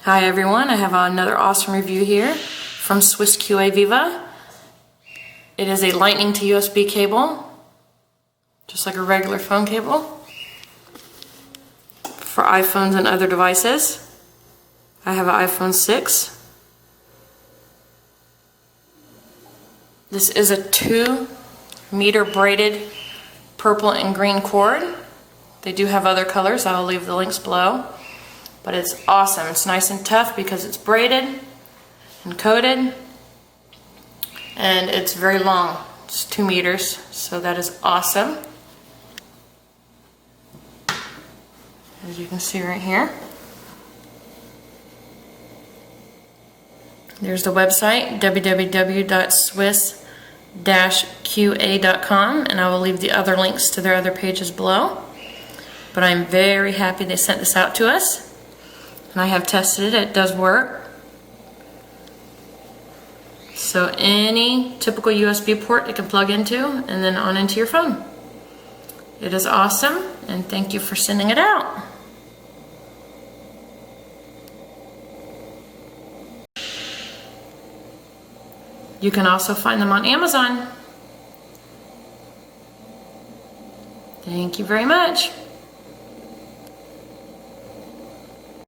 Hi everyone, I have another awesome review here from Swiss QA Viva. It is a lightning to USB cable, just like a regular phone cable for iPhones and other devices. I have an iPhone 6. This is a 2-meter braided purple and green cord. They do have other colors, I will leave the links below. But it's awesome. It's nice and tough because it's braided and coated, and it's very long. It's 2 meters, so that is awesome. As you can see right here. There's the website, www.swiss-qa.com, and I will leave the other links to their other pages below. But I'm very happy they sent this out to us. And I have tested it, it does work. So any typical USB port it can plug into and then on into your phone. It is awesome, and thank you for sending it out. You can also find them on Amazon. Thank you very much.